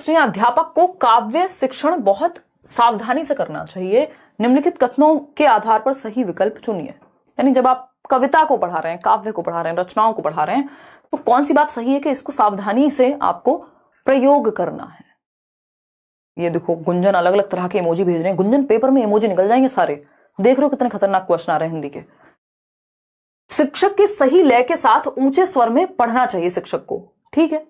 16 अध्यापक को काव्य शिक्षण बहुत सावधानी से करना चाहिए, निम्नलिखित कथनों के आधार पर सही विकल्प चुनिए। यानी जब आप कविता को पढ़ा रहे हैं, काव्य को पढ़ा रहे हैं, रचनाओं को पढ़ा रहे हैं, तो कौन सी बात सही है कि इसको सावधानी से आपको प्रयोग करना है। ये देखो गुंजन अलग अलग तरह के इमोजी भेज रहे हैं। गुंजन पेपर में इमोजी निकल जाएंगे सारे। देख रहे हो कितने खतरनाक क्वेश्चन आ रहे हैं हिंदी के। शिक्षक की सही लय के साथ ऊंचे स्वर में पढ़ना चाहिए शिक्षक को, ठीक है।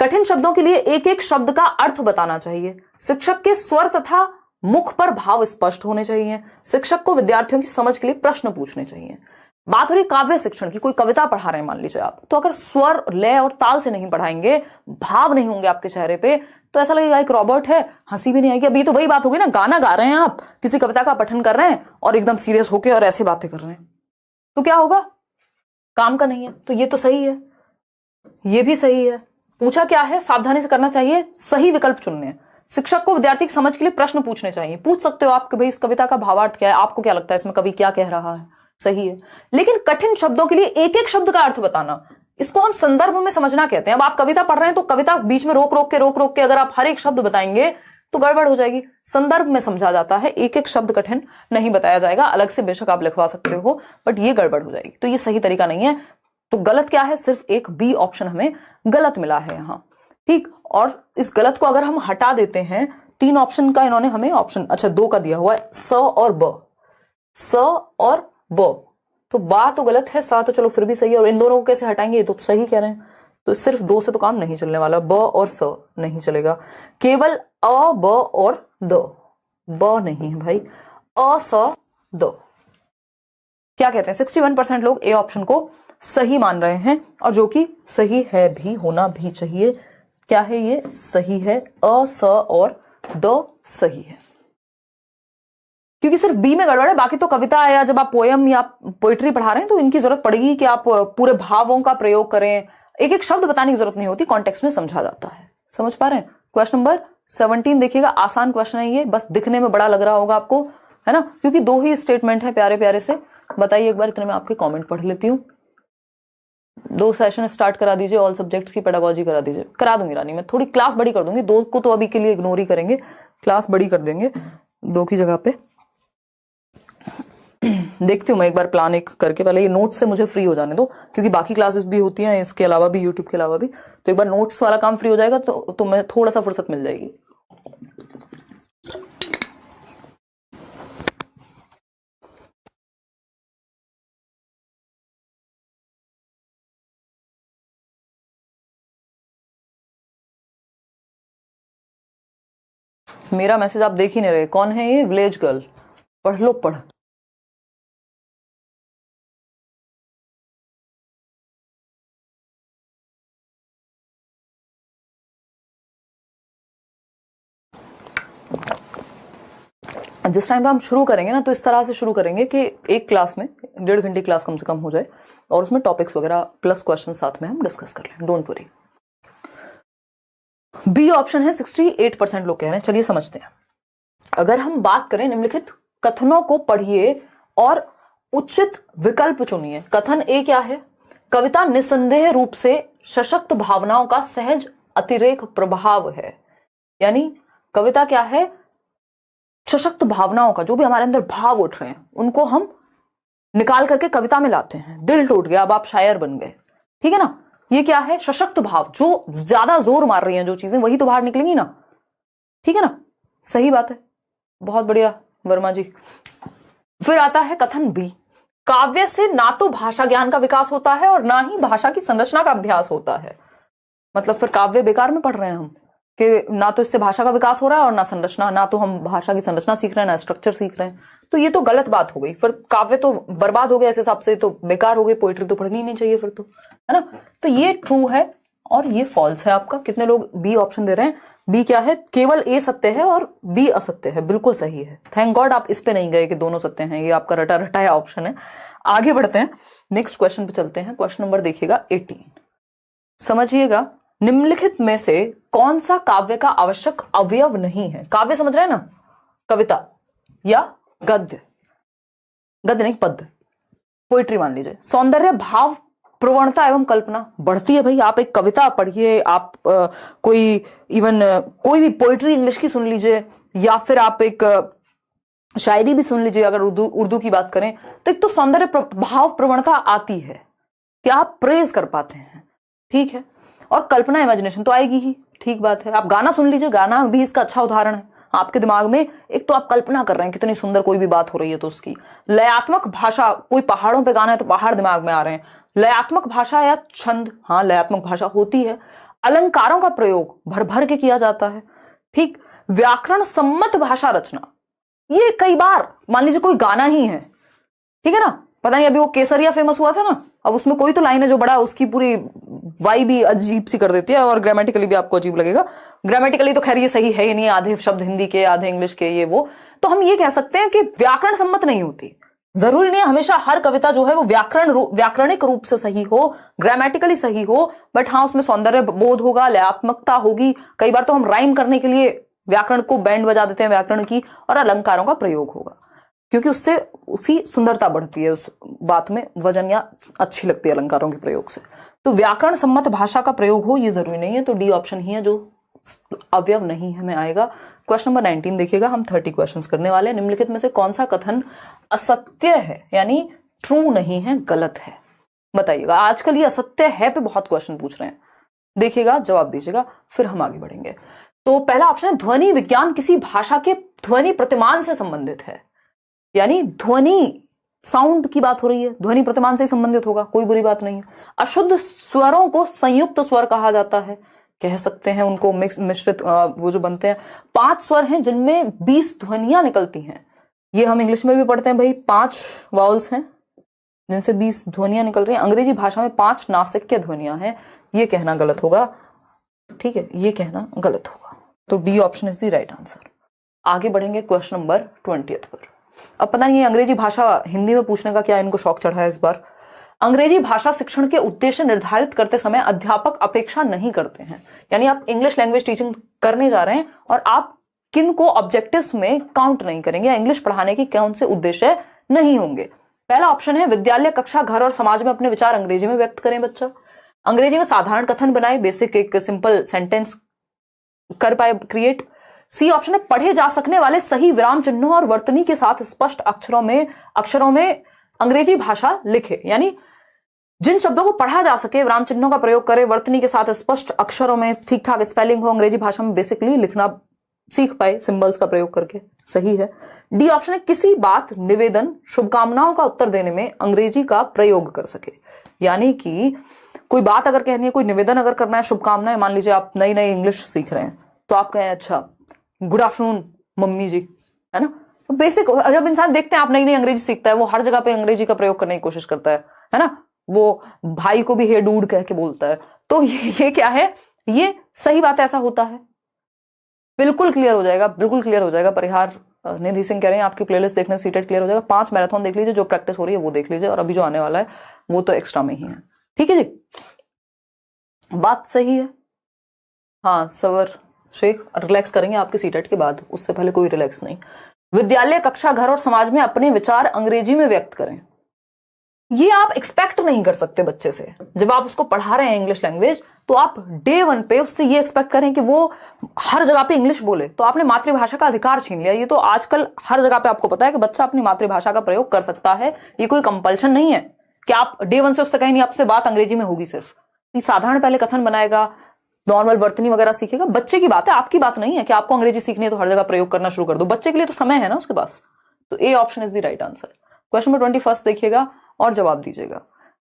कठिन शब्दों के लिए एक एक शब्द का अर्थ बताना चाहिए। शिक्षक के स्वर तथा मुख पर भाव स्पष्ट होने चाहिए। शिक्षक को विद्यार्थियों की समझ के लिए प्रश्न पूछने चाहिए। बात हो रही काव्य शिक्षण की, कोई कविता पढ़ा रहे हैं मान लीजिए आप, तो अगर स्वर लय और ताल से नहीं पढ़ाएंगे, भाव नहीं होंगे आपके चेहरे पे, तो ऐसा लगेगा एक रॉबर्ट है, हंसी भी नहीं आएगी। अभी तो वही बात होगी ना, गाना गा रहे हैं आप, किसी कविता का पठन कर रहे हैं और एकदम सीरियस होके और ऐसे बातें कर रहे हैं, तो क्या होगा, काम का नहीं है। तो ये तो सही है, ये भी सही है। पूछा क्या है, सावधानी से करना चाहिए, सही विकल्प चुनने हैं। शिक्षक को विद्यार्थी की समझ के लिए प्रश्न पूछने चाहिए। पूछ सकते हो आप कि भाई इस कविता का भावार्थ क्या है, आपको क्या लगता है इसमें कवि क्या कह रहा है, सही है। लेकिन कठिन शब्दों के लिए एक एक शब्द का अर्थ बताना, इसको हम संदर्भ में समझना कहते हैं। अब आप कविता पढ़ रहे हैं तो कविता बीच में रोक रोक के अगर आप हर एक शब्द बताएंगे तो गड़बड़ हो जाएगी। संदर्भ में समझा जाता है, एक एक शब्द कठिन नहीं बताया जाएगा। अलग से बेशक आप लिखवा सकते हो, बट ये गड़बड़ हो जाएगी, तो ये सही तरीका नहीं है। तो गलत क्या है, सिर्फ एक बी ऑप्शन हमें गलत मिला है यहां, ठीक। और इस गलत को अगर हम हटा देते हैं, 3 ऑप्शन का इन्होंने हमें ऑप्शन, अच्छा 2 का दिया हुआ है, स और ब, स और ब, तो बा तो गलत है, सा तो चलो फिर भी सही है। और इन दोनों को कैसे हटाएंगे, ये तो सही कह रहे हैं। तो सिर्फ 2 से तो काम नहीं चलने वाला, ब और स नहीं चलेगा। केवल अ ब और द, ब नहीं है भाई, अ स द। क्या कहते हैं, 61% लोग ए ऑप्शन को सही मान रहे हैं, और जो कि सही है भी, होना भी चाहिए। क्या है ये, सही है, अ स और द सही है, क्योंकि सिर्फ बी में गड़बड़ है। बाकी तो कविता या जब आप पोयम या पोइट्री पढ़ा रहे हैं तो इनकी जरूरत पड़ेगी कि आप पूरे भावों का प्रयोग करें। एक एक शब्द बताने की जरूरत नहीं होती, कॉन्टेक्स्ट में समझा जाता है। समझ पा रहे हैं। क्वेश्चन नंबर 17 देखिएगा, आसान क्वेश्चन है ये, बस दिखने में बड़ा लग रहा होगा आपको, है ना, क्योंकि 2 ही स्टेटमेंट है प्यारे प्यारे से। बताइए एक बार, इतने में आपके कॉमेंट पढ़ लेती हूँ। 2 सेशन स्टार्ट करा दीजिए, ऑल सब्जेक्ट्स की पेडागोजी करा दीजिए। करा दूंगी रानी, मैं थोड़ी क्लास बड़ी कर दूंगी, 2 को तो अभी के लिए इग्नोर ही करेंगे, क्लास बड़ी कर देंगे 2 की जगह पे। देखती हूँ मैं एक बार प्लान एक करके, पहले ये नोट्स से मुझे फ्री हो जाने दो, क्योंकि बाकी क्लासेस भी होती हैं इसके अलावा भी, यूट्यूब के अलावा भी। तो एक बार नोट्स वाला काम फ्री हो जाएगा तो मैं थोड़ा सा फुर्सत मिल जाएगी। मेरा मैसेज आप देख ही नहीं रहे, कौन है ये, विलेज गर्ल, पढ़ लो पढ़। जिस टाइम पे हम शुरू करेंगे ना, तो इस तरह से शुरू करेंगे कि एक क्लास में 1.5 घंटे क्लास कम से कम हो जाए, और उसमें टॉपिक्स वगैरह प्लस क्वेश्चन साथ में हम डिस्कस कर लें, डोंट वरी। बी ऑप्शन है, 68% लोग कह रहे हैं। चलिए समझते हैं। अगर हम बात करें, निम्नलिखित कथनों को पढ़िए और उचित विकल्प चुनिए। कथन ए क्या है, कविता निसंदेह रूप से सशक्त भावनाओं का सहज अतिरेक प्रभाव है। यानी कविता क्या है, सशक्त भावनाओं का, जो भी हमारे अंदर भाव उठ रहे हैं उनको हम निकाल करके कविता में लाते हैं। दिल टूट गया, अब आप शायर बन गए, ठीक है ना। ये क्या है, सशक्त भाव, जो ज्यादा जोर मार रही हैं जो चीजें, वही तो बाहर निकलेंगी ना, ठीक है ना, सही बात है, बहुत बढ़िया वर्मा जी। फिर आता है कथन बी, काव्य से ना तो भाषा ज्ञान का विकास होता है और ना ही भाषा की संरचना का अभ्यास होता है। मतलब फिर काव्य बेकार में पढ़ रहे हैं हम, कि ना तो इससे भाषा का विकास हो रहा है और ना संरचना, ना तो हम भाषा की संरचना सीख रहे हैं, ना स्ट्रक्चर सीख रहे हैं। तो ये तो गलत बात हो गई, फिर काव्य तो बर्बाद हो गया, इस हिसाब से तो बेकार हो गई, पोइट्री तो पढ़नी नहीं चाहिए फिर तो, है ना। तो ये ट्रू है और ये फॉल्स है आपका। कितने लोग बी ऑप्शन दे रहे हैं, बी क्या है, केवल ए सत्य है और बी असत्य है, बिल्कुल सही है। थैंक गॉड आप इस पे नहीं गए कि दोनों सत्य हैं, ये आपका रटा रटाया ऑप्शन है। आगे बढ़ते हैं, नेक्स्ट क्वेश्चन पे चलते हैं। क्वेश्चन नंबर देखिएगा 18, समझिएगा, निम्नलिखित में से कौन सा काव्य का आवश्यक अवयव नहीं है। काव्य समझ रहे हैं ना, कविता या गद्य, गद्य नहीं पद्य, पोइट्री मान लीजिए। सौंदर्य भाव प्रवणता एवं कल्पना बढ़ती है भाई। आप एक कविता पढ़िए, आप कोई भी पोइट्री इंग्लिश की सुन लीजिए, या फिर आप एक शायरी भी सुन लीजिए, अगर उर्दू की बात करें, तो एक तो सौंदर्य भाव प्रवणता आती है कि आप प्रेज कर पाते हैं, ठीक है। और कल्पना इमेजिनेशन तो आएगी ही, ठीक बात है। आप गाना सुन लीजिए, गाना भी इसका अच्छा उदाहरण है। आपके दिमाग में एक तो आप कल्पना कर रहे हैं कितनी सुंदर कोई भी बात हो रही है, तो उसकी लयात्मक भाषा, कोई पहाड़ों पे गाना है तो पहाड़ दिमाग में आ रहे हैं, लयात्मक भाषा या छंद, हाँ लयात्मक भाषा होती है। अलंकारों का प्रयोग भर भर के किया जाता है, ठीक। व्याकरण सम्मत भाषा रचना, ये कई बार मान लीजिए कोई गाना ही है, ठीक है ना, पता नहीं अभी वो केसरिया फेमस हुआ था ना, अब उसमें कोई तो लाइन है जो बड़ा उसकी पूरी वाई भी अजीब सी कर देती है, और ग्रामेटिकली भी आपको अजीब लगेगा। ग्रामेटिकली तो खैर ये सही है ही नहीं, आधे शब्द हिंदी के आधे इंग्लिश के, ये वो, तो हम ये कह सकते हैं कि व्याकरण सम्मत नहीं होती। जरूरी नहीं है हमेशा हर कविता जो है वो व्याकरणिक रूप से सही हो, ग्रामेटिकली सही हो, बट हाँ उसमें सौंदर्य बोध होगा, लयात्मकता होगी। कई बार तो हम राइम करने के लिए व्याकरण को बैंड बजा देते हैं व्याकरण की, और अलंकारों का प्रयोग होगा, क्योंकि उससे उसी सुंदरता बढ़ती है, उस बात में वजन या अच्छी लगती है अलंकारों के प्रयोग से। तो व्याकरण सम्मत भाषा का प्रयोग हो ये जरूरी नहीं है, तो डी ऑप्शन ही है जो अवयव नहीं हमें आएगा। क्वेश्चन नंबर 19 देखिएगा, हम 30 क्वेश्चंस करने वाले हैं। निम्नलिखित में से कौन सा कथन असत्य है, यानी ट्रू नहीं है, गलत है, बताइएगा। आजकल ये असत्य है पे बहुत क्वेश्चन पूछ रहे हैं, देखिएगा जवाब दीजिएगा, फिर हम आगे बढ़ेंगे। तो पहला ऑप्शन है, ध्वनि विज्ञान किसी भाषा के ध्वनि प्रतिमान से संबंधित है, यानी ध्वनि साउंड की बात हो रही है, ध्वनि प्रतिमान से ही संबंधित होगा, कोई बुरी बात नहीं है। अशुद्ध स्वरों को संयुक्त स्वर कहा जाता है, कह सकते हैं उनको मिश्रित वो जो बनते हैं। 5 स्वर हैं जिनमें 20 ध्वनियां निकलती हैं, ये हम इंग्लिश में भी पढ़ते हैं भाई, 5 वाउल्स हैं जिनसे 20 ध्वनियां निकल रही हैं। अंग्रेजी भाषा में 5 नासिक्य ध्वनियां हैं, ये कहना गलत होगा, ठीक है, ये कहना गलत होगा। तो D option is the right answer. आगे बढ़ेंगे क्वेश्चन नंबर 20 पर। अब पता नहीं अंग्रेजी भाषा हिंदी में पूछने का क्या इनको शौक चढ़ा है इस बार। अंग्रेजी भाषा शिक्षण के उद्देश्य निर्धारित करते समय अध्यापक अपेक्षा नहीं करते हैं, यानी आप इंग्लिश लैंग्वेज टीचिंग करने जा रहे हैं और आप किन को ऑब्जेक्टिव्स में काउंट नहीं करेंगे, या इंग्लिश पढ़ाने के कौन से उद्देश्य नहीं होंगे। पहला ऑप्शन है, विद्यालय, कक्षा, घर और समाज में अपने विचार अंग्रेजी में व्यक्त करें बच्चा, अंग्रेजी में साधारण कथन बनाए, बेसिक एक सिंपल सेंटेंस कर पाए क्रिएट। सी ऑप्शन है, पढ़े जा सकने वाले सही विराम चिन्हों और वर्तनी के साथ स्पष्ट अक्षरों में अंग्रेजी भाषा लिखे, यानी जिन शब्दों को पढ़ा जा सके विराम चिन्हों का प्रयोग करे, वर्तनी के साथ स्पष्ट अक्षरों में ठीक ठाक स्पेलिंग हो, अंग्रेजी भाषा में बेसिकली लिखना सीख पाए सिंबल्स का प्रयोग करके, सही है। डी ऑप्शन है, किसी बात, निवेदन, शुभकामनाओं का उत्तर देने में अंग्रेजी का प्रयोग कर सके, यानी कि कोई बात अगर कहनी है, कोई निवेदन अगर करना है, शुभकामनाएं, मान लीजिए आप नई नई इंग्लिश सीख रहे हैं तो आप कहें अच्छा गुड आफ्टरनून मम्मी जी, है ना। तो बेसिक जब इंसान देखते हैं आप नई नई अंग्रेजी सीखता है, वो हर जगह पे अंग्रेजी का प्रयोग करने की कोशिश करता है ना। वो भाई को भी हे डूड कह के बोलता है, तो ये क्या है, ये सही बात है, ऐसा होता है। बिल्कुल क्लियर हो जाएगा, बिल्कुल क्लियर हो जाएगा। परिहार निधि सिंह कह रहे हैं आपकी प्लेलिस्ट देखने से सीटेट क्लियर हो जाएगा। 5 मैराथन देख लीजिए, जो प्रैक्टिस हो रही है वो देख लीजिए, और अभी जो आने वाला है वो तो एक्स्ट्रा में ही है, ठीक है जी, बात सही है। हाँ सवर शेख, रिलैक्स करेंगे आपके सीटेट के बाद, उससे पहले कोई रिलैक्स नहीं। विद्यालय, कक्षा, घर और समाज में अपने विचार अंग्रेजी में व्यक्त करें, ये आप एक्सपेक्ट नहीं कर सकते बच्चे से। जब आप उसको पढ़ा रहे हैं इंग्लिश लैंग्वेज, तो आप डे 1 पे उससे ये एक्सपेक्ट करें कि वो हर जगह पे इंग्लिश बोले, तो आपने मातृभाषा का अधिकार छीन लिया। ये तो आजकल हर जगह पे आपको पता है कि बच्चा अपनी मातृभाषा का प्रयोग कर सकता है, ये कोई कंपल्शन नहीं है कि आप डे 1 से उससे कहीं नहीं, आपसे बात अंग्रेजी में होगी सिर्फ। साधारण पहले कथन बनाएगा, नॉर्मल वर्तनी वगैरह सीखेगा, बच्चे की बात है, आपकी बात नहीं है कि आपको अंग्रेजी सीखनी है तो हर जगह प्रयोग करना शुरू कर दो, बच्चे के लिए तो समय है ना उसके पास। तो A option is the right answer. Question number 21 देखिएगा और जवाब दीजिएगा।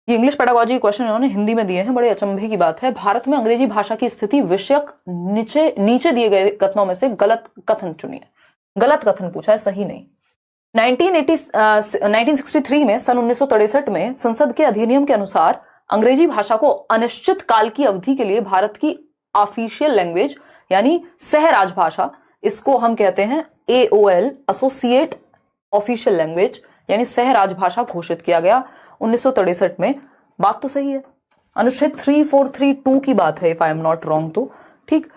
ये इंग्लिश पेडागोजी क्वेश्चन इन्होंने हिंदी में दिए हैं, बड़े अचंभे की बात है। भारत में अंग्रेजी भाषा की स्थिति विषयक नीचे दिए गए कथनों में से गलत कथन चुनिए। गलत कथन पूछा है, सही नहीं। 1963 में, सन 1963 में संसद के अधिनियम के अनुसार अंग्रेजी भाषा को अनिश्चित काल की अवधि के लिए भारत की ऑफिशियल लैंग्वेज यानी सह राजभाषा, इसको हम कहते हैं AOL, एसोसिएट ऑफिशियल लैंग्वेज यानी सह राजभाषा घोषित किया गया 1963 में। बात तो सही है, अनुच्छेद 3432 की बात है, if I am not wrong तो, ठीक।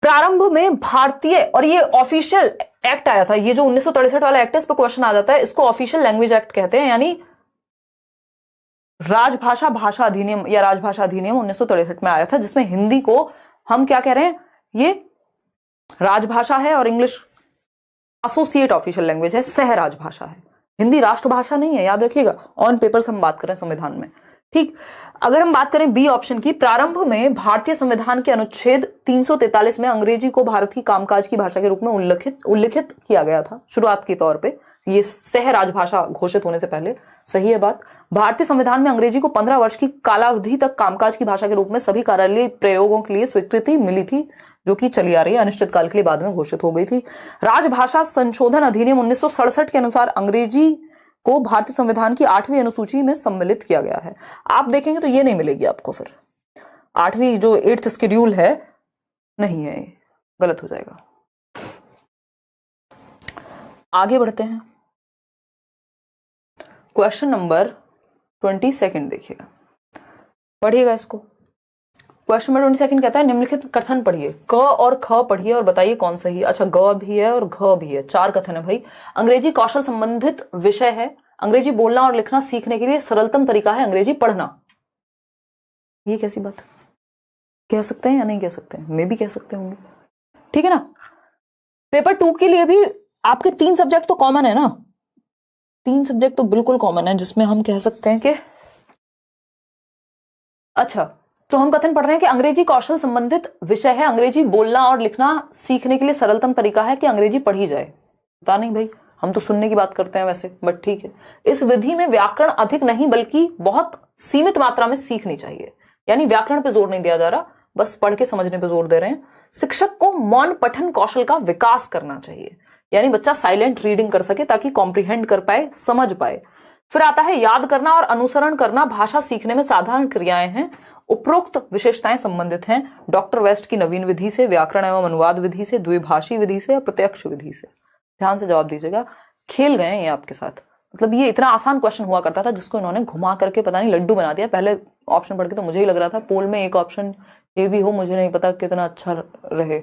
प्रारंभ में भारतीय, और ये ऑफिशियल एक्ट आया था, ये जो 1963 वाला एक्ट है इस पर क्वेश्चन आ जाता है, इसको ऑफिशियल लैंग्वेज एक्ट कहते हैं, यानी राजभाषा भाषा अधिनियम या राजभाषा अधिनियम 1963 में आया था, जिसमें हिंदी को हम क्या कह रहे हैं, ये राजभाषा है और इंग्लिश एसोसिएट ऑफिशियल लैंग्वेज है, सह राजभाषा है। हिंदी राष्ट्रभाषा नहीं है, याद रखिएगा। ऑन पेपर से हम बात करें संविधान में, ठीक। अगर हम बात करें बी ऑप्शन की, प्रारंभ में भारतीय संविधान के अनुच्छेद 343 में अंग्रेजी को भारत की कामकाज की भाषा के रूप में उल्लिखित किया गया था शुरुआत के तौर पे, ये सह राजभाषा घोषित होने से पहले। सही है बात। भारतीय संविधान में अंग्रेजी को 15 वर्ष की कालावधि तक कामकाज की भाषा के रूप में सभी कार्यालयीय प्रयोगों के लिए स्वीकृति मिली थी, जो कि चली आ रही है, अनिश्चित काल के लिए बाद में घोषित हो गई थी। राजभाषा संशोधन अधिनियम 1967 के अनुसार अंग्रेजी को भारतीय संविधान की 8वीं अनुसूची में सम्मिलित किया गया है। आप देखेंगे तो ये नहीं मिलेगी आपको, फिर 8वीं जो 8th शेड्यूल है नहीं है, गलत हो जाएगा। आगे बढ़ते हैं, क्वेश्चन नंबर 22 देखिएगा, पढ़िएगा इसको। क्वेश्चन नंबर 22 कहता है निम्नलिखित कथन पढ़िए, क और ख पढ़िए और बताइए कौन सही। अच्छा, ग भी है और घ भी है, 4 कथन है भाई। अंग्रेजी कौशल संबंधित विषय है, अंग्रेजी बोलना और लिखना सीखने के लिए सरलतम तरीका है अंग्रेजी पढ़ना। ये कैसी बात, कह सकते हैं या नहीं कह सकते हैं? मैं भी कह सकते होंगे, ठीक है ना। पेपर 2 के लिए भी आपके 3 सब्जेक्ट तो कॉमन है ना, 3 सब्जेक्ट तो बिल्कुल कॉमन है, जिसमें हम कह सकते हैं कि अच्छा, तो हम कथन पढ़ रहे हैं कि अंग्रेजी कौशल संबंधित विषय है, अंग्रेजी बोलना और लिखना सीखने के लिए सरलतम तरीका है कि अंग्रेजी पढ़ी जाए। पता नहीं भाई, हम तो सुनने की बात करते हैं वैसे, बट ठीक है। इस विधि में व्याकरण अधिक नहीं बल्कि बहुत सीमित मात्रा में सीखनी चाहिए, यानी व्याकरण पे जोर नहीं दिया जा रहा, बस पढ़ के समझने पे जोर दे रहे हैं। शिक्षक को मौन पठन कौशल का विकास करना चाहिए, यानी बच्चा साइलेंट रीडिंग कर सके ताकि कॉम्प्रिहेंड कर पाए, समझ पाए। फिर आता है याद करना और अनुसरण करना भाषा सीखने में साधारण क्रियाएं हैं, उपरोक्त विशेषताएं संबंधित हैं डॉक्टर वेस्ट की नवीन विधि से, व्याकरण एवं अनुवाद विधि से, द्विभाषी विधि से या प्रत्यक्ष विधि से। ध्यान से जवाब दीजिएगा। खेल गए हैं ये आपके साथ, मतलब ये इतना आसान क्वेश्चन हुआ करता था जिसको इन्होंने घुमा करके पता नहीं लड्डू बना दिया। पहले ऑप्शन पढ़ के तो मुझे ही लग रहा था पोल में एक ऑप्शन ये भी हो, मुझे नहीं पता कितना अच्छा रहे।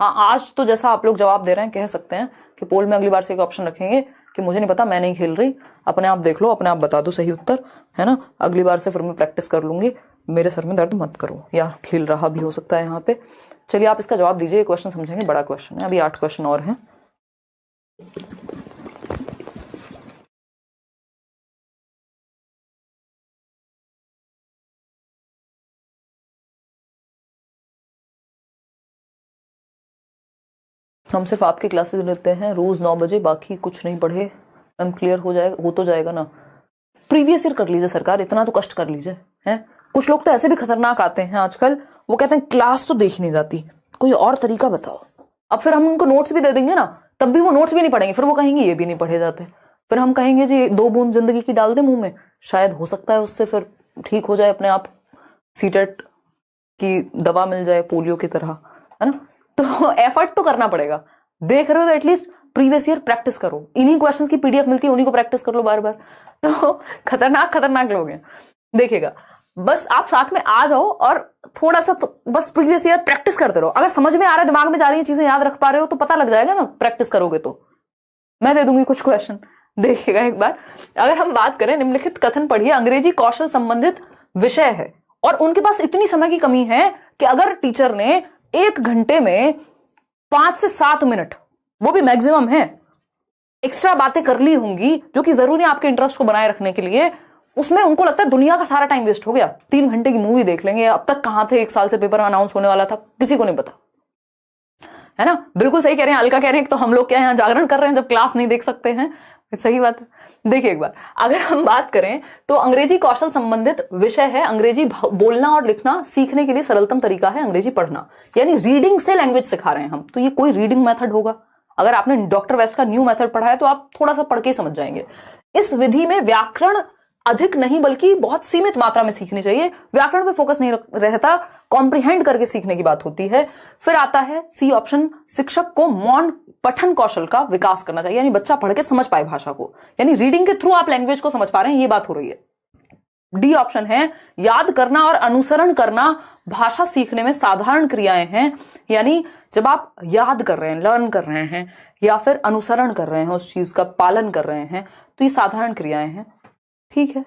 हाँ, आज तो जैसा आप लोग जवाब दे रहे हैं कह सकते हैं कि पोल में अगली बार से एक ऑप्शन रखेंगे कि मुझे नहीं पता, मैं नहीं खेल रही, अपने आप देख लो, अपने आप बता दो सही उत्तर, है ना। अगली बार से फिर मैं प्रैक्टिस कर लूंगी, मेरे सर में दर्द मत करो, या खेल रहा भी हो सकता है यहाँ पे। चलिए आप इसका जवाब दीजिए, क्वेश्चन समझेंगे, बड़ा क्वेश्चन है, अभी 8 क्वेश्चन और हैं। हम सिर्फ आपकी क्लासेस लेते हैं रोज 9 बजे, बाकी कुछ नहीं पढ़े। हम क्लियर हो जाएगा, हो तो जाएगा ना। प्रीवियस ईयर कर लीजिए सरकार, इतना तो कष्ट कर लीजिए। हैं, कुछ लोग तो ऐसे भी खतरनाक आते हैं आजकल, वो कहते हैं क्लास तो देख नहीं जाती, कोई और तरीका बताओ। अब फिर हम उनको नोट्स भी दे देंगे ना, तब भी वो नोट्स भी नहीं पढ़ेंगे, फिर वो कहेंगे ये भी नहीं पढ़े जाते। फिर हम कहेंगे जी 2 बूंद जिंदगी की डाल दे मुंह में, शायद हो सकता है उससे फिर ठीक हो जाए अपने आप, सीटेट की दवा मिल जाए पोलियो की तरह, है ना। तो एफर्ट तो करना पड़ेगा। देख रहे हो तो एटलीस्ट प्रीवियस ईयर प्रैक्टिस करो, इन्हीं क्वेश्चंस की पीडीएफ मिलती है, उन्हीं को प्रैक्टिस कर लो बार बार। तो खतरनाक लोग हैं, देखिएगा। बस आप साथ में आ जाओ और थोड़ा सा तो बस प्रीवियस ईयर प्रैक्टिस करते रहो। अगर समझ में आ रहा है, दिमाग में जा रही है चीजें, याद रख पा रहे हो तो पता लग जाएगा ना, प्रैक्टिस करोगे तो। मैं दे दूंगी कुछ क्वेश्चन, देखिएगा एक बार। अगर हम बात करें, निम्नलिखित कथन पढ़िए, अंग्रेजी कौशल संबंधित विषय है और उनके पास इतनी समय की कमी है कि अगर टीचर ने 1 घंटे में 5 से 7 मिनट, वो भी मैक्सिमम है, एक्स्ट्रा बातें कर ली होंगी जो कि जरूरी है आपके इंटरेस्ट को बनाए रखने के लिए, उसमें उनको लगता है दुनिया का सारा टाइम वेस्ट हो गया। 3 घंटे की मूवी देख लेंगे, अब तक कहां थे, 1 साल से पेपर अनाउंस होने वाला था, किसी को नहीं पता, है ना। बिल्कुल सही कह रहे हैं, अलका कह रहे हैं तो हम लोग क्या यहाँ जागरण कर रहे हैं जब क्लास नहीं देख सकते हैं। सही बात है। देखिए एक बार, अगर हम बात करें तो अंग्रेजी कौशल संबंधित विषय है, अंग्रेजी बोलना और लिखना सीखने के लिए सरलतम तरीका है अंग्रेजी पढ़ना, यानी रीडिंग से लैंग्वेज सिखा रहे हैं हम। तो ये कोई रीडिंग मेथड होगा? अगर आपने डॉक्टर वेस्ट का न्यू मेथड पढ़ा है तो आप थोड़ा सा पढ़ के समझ जाएंगे। इस विधि में व्याकरण अधिक नहीं बल्कि बहुत सीमित मात्रा में सीखनी चाहिए, व्याकरण पे फोकस नहीं रहता, कॉम्प्रिहेंड करके सीखने की बात होती है। फिर आता है सी ऑप्शन, शिक्षक को मौन पठन कौशल का विकास करना चाहिए, यानी बच्चा पढ़ के समझ पाए भाषा को, यानी रीडिंग के थ्रू आप लैंग्वेज को समझ पा रहे हैं, ये बात हो रही है। डी ऑप्शन है, याद करना और अनुसरण करना भाषा सीखने में साधारण क्रियाएं हैं, यानी जब आप याद कर रहे हैं, लर्न कर रहे हैं या फिर अनुसरण कर रहे हैं, उस चीज का पालन कर रहे हैं, तो ये साधारण क्रियाएं हैं। ठीक है,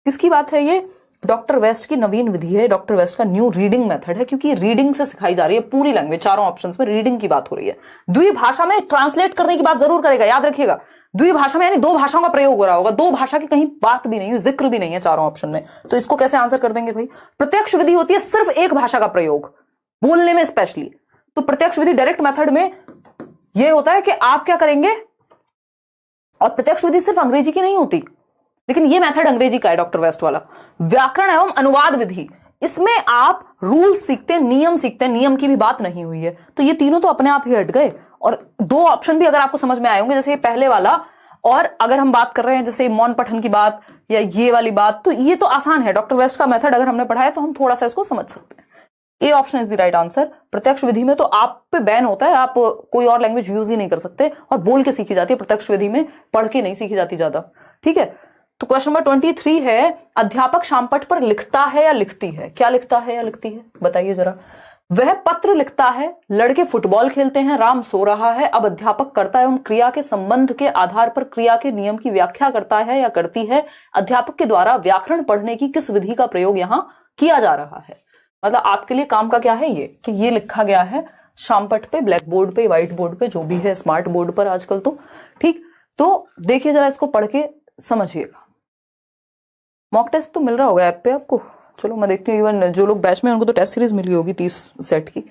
किसकी बात है ये? डॉक्टर वेस्ट की नवीन विधि है, डॉक्टर वेस्ट का न्यू रीडिंग मेथड है, क्योंकि रीडिंग से सिखाई जा रही है पूरी लैंग्वेज, चारों ऑप्शंस में रीडिंग की बात हो रही है। द्विभाषा में ट्रांसलेट करने की बात जरूर करेगा, याद रखिएगा। द्विभाषा में यानी दो भाषाओं का प्रयोग हो रहा होगा, दो भाषा की कहीं बात भी नहीं है, जिक्र भी नहीं है चारों ऑप्शन में। तो इसको कैसे आंसर कर देंगे भाई? प्रत्यक्ष विधि होती है सिर्फ एक भाषा का प्रयोग, बोलने में स्पेशली। तो प्रत्यक्ष विधि डायरेक्ट मेथड में यह होता है कि आप क्या करेंगे, और प्रत्यक्ष विधि सिर्फ अंग्रेजी की नहीं होती, लेकिन ये मेथड अंग्रेजी का है डॉक्टर वेस्ट वाला। व्याकरण एवं अनुवाद विधि, इसमें आप रूल सीखते हैं, नियम सीखते हैं, नियम की भी बात नहीं हुई है। तो ये तीनों तो अपने आप ही हट गए, और दो ऑप्शन भी अगर आपको समझ में आए होंगे, जैसे ये पहले वाला, और अगर हम बात कर रहे हैं जैसे मौन पठन की बात या ये वाली बात, तो ये तो आसान है। डॉक्टर वेस्ट का मेथड अगर हमने पढ़ा है तो हम थोड़ा सा इसको समझ सकते हैं। A option is the right answer. प्रत्यक्ष विधि में तो आप पे बैन होता है, आप कोई और लैंग्वेज यूज ही नहीं कर सकते, और बोल के सीखी जाती है प्रत्यक्ष विधि में, पढ़ के नहीं सीखी जाती ज्यादा। ठीक है, तो क्वेश्चन नंबर 23 है, अध्यापक शामपट पर लिखता है या लिखती है? क्या लिखता है या लिखती है, बताइए जरा। वह पत्र लिखता है, लड़के फुटबॉल खेलते हैं, राम सो रहा है। अब अध्यापक कर्ता एवं क्रिया के संबंध के आधार पर क्रिया के नियम की व्याख्या करता है या करती है। अध्यापक के द्वारा व्याकरण पढ़ने की किस विधि का प्रयोग यहां किया जा रहा है? मतलब आपके लिए काम का क्या है ये, कि ये लिखा गया है शामपट पे, ब्लैक बोर्ड पे, व्हाइट बोर्ड पे, जो भी है, स्मार्ट बोर्ड पर आजकल तो। ठीक, तो देखिए जरा, इसको पढ़ के समझिएगा। मॉक टेस्ट तो मिल रहा होगा ऐप पे आपको, चलो मैं देखती हूँ। इवन जो लोग बैच में उनको तो टेस्ट सीरीज मिली होगी 30 सेट की।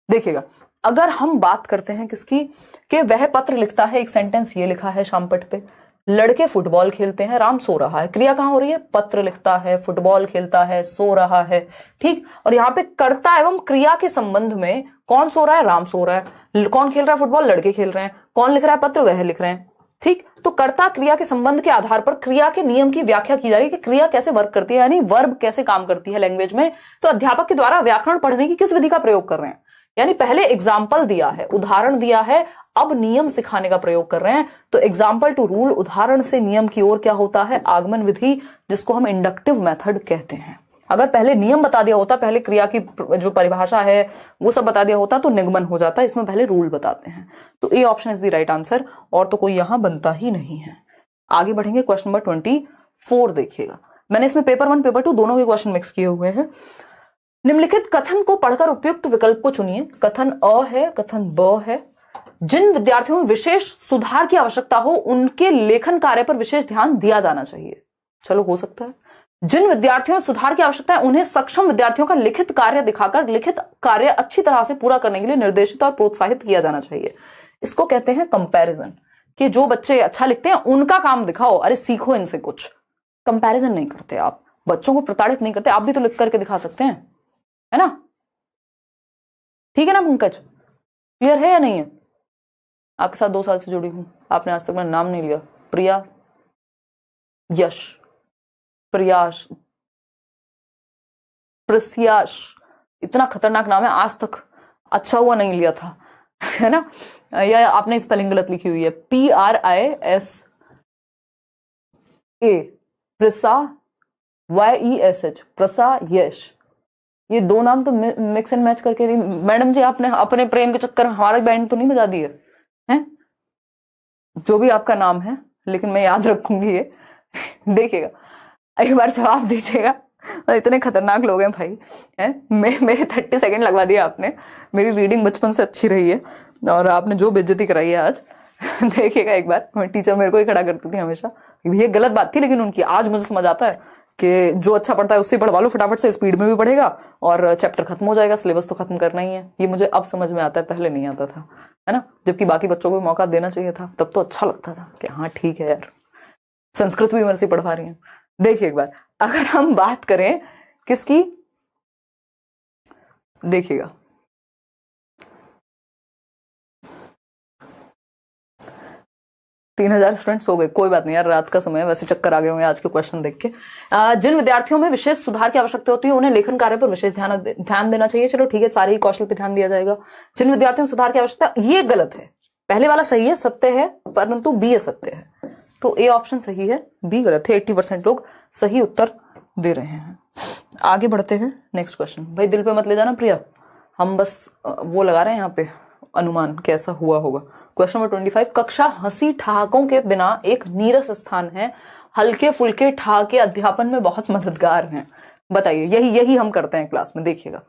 देखिएगा, अगर हम बात करते हैं किसकी, कि वह पत्र लिखता है, एक सेंटेंस ये लिखा है शामपट पे, लड़के फुटबॉल खेलते हैं, राम सो रहा है। क्रिया कहां हो रही है? पत्र लिखता है, फुटबॉल खेलता है, सो रहा है। ठीक, और यहाँ पे कर्ता एवं क्रिया के संबंध में कौन सो रहा है? राम सो रहा है। कौन खेल रहा है फुटबॉल? लड़के खेल रहे हैं। कौन लिख रहा है पत्र? वह लिख रहे हैं। ठीक, तो कर्ता क्रिया के संबंध के आधार पर क्रिया के नियम की व्याख्या की जा रही है, कि क्रिया कैसे वर्क करती है, यानी वर्ब कैसे काम करती है लैंग्वेज में। तो अध्यापक के द्वारा व्याकरण पढ़ने की किस विधि का प्रयोग कर रहे हैं? यानी पहले एग्जाम्पल दिया है, उदाहरण दिया है, अब नियम सिखाने का प्रयोग कर रहे हैं। तो एग्जाम्पल टू रूल, उदाहरण से नियम की ओर क्या होता है? आगमन विधि, जिसको हम इंडक्टिव मेथड कहते हैं। अगर पहले नियम बता दिया होता, पहले क्रिया की जो परिभाषा है वो सब बता दिया होता, तो निगमन हो जाता। इसमें पहले रूल बताते हैं। तो A option is the right answer, और तो कोई यहां बनता ही नहीं है। आगे बढ़ेंगे, क्वेश्चन नंबर 24 देखिएगा। मैंने इसमें पेपर 1 पेपर 2 दोनों के क्वेश्चन मिक्स किए हुए हैं। निम्नलिखित कथन को पढ़कर उपयुक्त विकल्प को चुनिए। कथन अ है, कथन ब है। जिन विद्यार्थियों में विशेष सुधार की आवश्यकता हो, उनके लेखन कार्य पर विशेष ध्यान दिया जाना चाहिए। चलो, हो सकता है। जिन विद्यार्थियों में सुधार की आवश्यकता है, उन्हें सक्षम विद्यार्थियों का लिखित कार्य दिखाकर लिखित कार्य अच्छी तरह से पूरा करने के लिए निर्देशित और प्रोत्साहित किया जाना चाहिए। इसको कहते हैं कंपैरिजन, कि जो बच्चे अच्छा लिखते हैं उनका काम दिखाओ, अरे सीखो इनसे कुछ। कंपैरिजन नहीं करते आप, बच्चों को प्रताड़ित नहीं करते। आप भी तो लिख करके दिखा सकते हैं, है ना? ठीक है ना पंकज, क्लियर है या नहीं है? आपके साथ 2 साल से जुड़ी हूं, आपने आज तक मेरा नाम नहीं लिया। प्रिया, यश, प्रयास, प्रस्याश, इतना खतरनाक नाम है, आज तक अच्छा हुआ नहीं लिया था, है ना? या आपने स्पेलिंग गलत लिखी हुई है, PRISA, प्रसा, YESH, प्रसा यश। ये 2 नाम तो मिक्स एंड मैच करके नहीं। मैडम जी, आपने अपने प्रेम के चक्कर में हमारी बैंड तो नहीं बजा दी है? जो भी आपका नाम है, लेकिन मैं याद रखूंगी ये। देखिएगा, एक बार जवाब दीजिएगा। इतने खतरनाक लोग हैं भाई, हैं? मेरे 30 सेकंड लगवा दिया आपने। मेरी रीडिंग बचपन से अच्छी रही है, और आपने जो बेइज्जती कराई है आज। देखिएगा एक बार, टीचर मेरे को ही खड़ा करती थी हमेशा। ये गलत बात थी, लेकिन उनकी। आज मुझे समझ आता है कि जो अच्छा पढ़ता है उससे पढ़वा लो फटाफट से, स्पीड में भी पढ़ेगा और चैप्टर खत्म हो जाएगा, सिलेबस तो खत्म करना ही है। ये मुझे अब समझ में आता है, पहले नहीं आता था, है ना? जबकि बाकी बच्चों को भी मौका देना चाहिए था, तब तो अच्छा लगता था कि हाँ ठीक है यार, संस्कृत भी मेरे से पढ़वा रही है। देखिए एक बार, अगर हम बात करें किसकी, देखिएगा, तीन 3000 स्टूडेंट्स हो गए। कोई बात नहीं यार, रात का समय है, वैसे चक्कर आ गए होंगे आज के क्वेश्चन देख के। जिन विद्यार्थियों में विशेष सुधार की आवश्यकता होती है, उन्हें लेखन कार्य पर विशेष ध्यान देना चाहिए। चलो ठीक है, सारे ही कौशल पे ध्यान दिया जाएगा। जिन विद्यार्थियों में सुधार की आवश्यकता, ये गलत है। पहले वाला सही है, सत्य है, परंतु बी असत्य है। तो ए ऑप्शन सही है, बी गलत है। 80% लोग सही उत्तर दे रहे हैं। आगे बढ़ते हैं, नेक्स्ट क्वेश्चन। भाई दिल पे मत ले जाना प्रिया, हम बस वो लगा रहे हैं यहाँ पे अनुमान कैसा हुआ होगा। क्वेश्चन नंबर 25, कक्षा हंसी ठहाकों के बिना एक नीरस स्थान है। हल्के फुल्के ठाके अध्यापन में बहुत मददगार हैं। बताइए, यही हम करते हैं क्लास में, देखिएगा,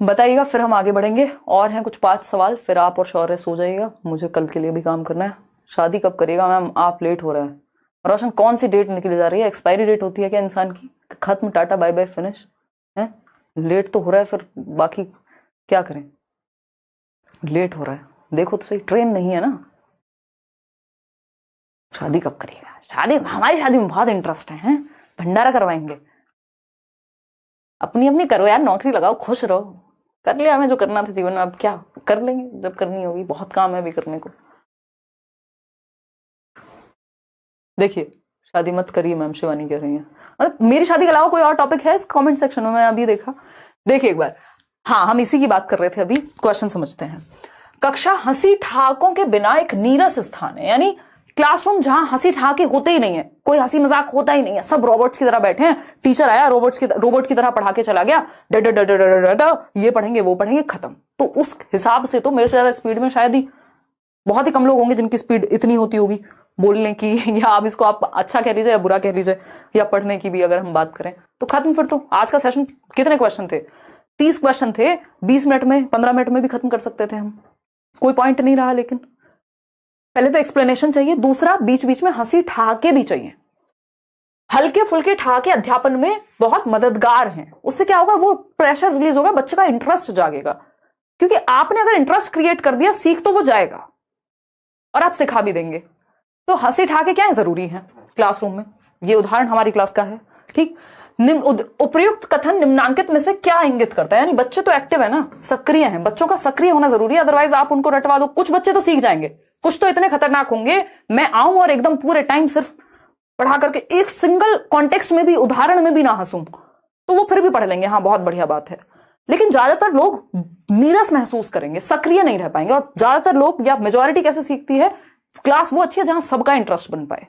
बताइएगा, फिर हम आगे बढ़ेंगे। और हैं कुछ 5 सवाल, फिर आप और शौर्य सो जाइएगा, मुझे कल के लिए भी काम करना है। शादी कब करिएगा मैम, आप लेट हो रहा है। रोशन, कौन सी डेट निकली जा रही है? एक्सपायरी डेट होती है क्या इंसान की? खत्म, टाटा बाय बाय फिनिश है। लेट तो हो रहा है, फिर बाकी क्या करें, लेट हो रहा है, देखो तो सही, ट्रेन नहीं है ना। शादी कब करिएगा? शादी, हमारी शादी में बहुत इंटरेस्ट है, भंडारा करवाएंगे। अपनी अपनी करो यार, नौकरी लगाओ, खुश रहो, कर लिया हमें जो करना था जीवन में, अब क्या कर लेंगे जब करनी होगी, बहुत काम है अभी करने को। देखिए, शादी मत करिए मैम, शिवानी कह रही है। मतलब मेरी शादी के अलावा कोई और टॉपिक है इस कमेंट सेक्शन में? मैं अभी देखा, देखिए एक बार। हाँ, हम इसी की बात कर रहे थे अभी, क्वेश्चन समझते हैं। कक्षा हंसी ठहाकों के बिना एक नीरस स्थान है, यानी क्लासरूम जहां हंसी ठहाके होते ही नहीं है, कोई हंसी मजाक होता ही नहीं है, सब रोबोट्स की तरह बैठे हैं। टीचर आया, रोबोट की तरह पढ़ा के चला गया, ये पढ़ेंगे वो पढ़ेंगे, खत्म। तो उस हिसाब से तो मेरे से ज्यादा स्पीड में शायद ही बहुत ही कम लोग होंगे जिनकी स्पीड इतनी होती होगी बोलने की, या आप इसको आप अच्छा कह लीजिए या बुरा कह लीजिए, या पढ़ने की भी अगर हम बात करें तो खत्म। फिर तो आज का सेशन, कितने क्वेश्चन थे? 30 क्वेश्चन थे, 20 मिनट में, 15 मिनट में भी खत्म कर सकते थे हम, कोई पॉइंट नहीं रहा। लेकिन पहले तो एक्सप्लेनेशन चाहिए, दूसरा बीच बीच में हंसी ठहाके भी चाहिए। हल्के फुल्के ठहाके अध्यापन में बहुत मददगार हैं। उससे क्या होगा, वो प्रेशर रिलीज होगा, बच्चे का इंटरेस्ट जागेगा, क्योंकि आपने अगर इंटरेस्ट क्रिएट कर दिया, सीख तो वो जाएगा और आप सिखा भी देंगे। तो हंसी ठहाके क्या है, जरूरी है क्लासरूम में। ये उदाहरण हमारी क्लास का है, ठीक। उपयुक्त कथन निम्नांकित में से क्या इंगित करता है? यानी बच्चे तो एक्टिव है ना, सक्रिय हैं, बच्चों का सक्रिय होना जरूरी है, अदरवाइज आप उनको रटवा दो। कुछ बच्चे तो सीख जाएंगे, कुछ तो इतने खतरनाक होंगे, मैं आऊं और एकदम पूरे टाइम सिर्फ पढ़ा करके एक सिंगल कॉन्टेक्स्ट में भी, उदाहरण में भी ना हंसूं, तो वो फिर भी पढ़ लेंगे, हाँ बहुत बढ़िया बात है। लेकिन ज्यादातर लोग नीरस महसूस करेंगे, सक्रिय नहीं रह पाएंगे। और ज्यादातर लोग, या मेजोरिटी कैसे सीखती है, क्लास वो अच्छी है जहां सबका इंटरेस्ट बन पाए।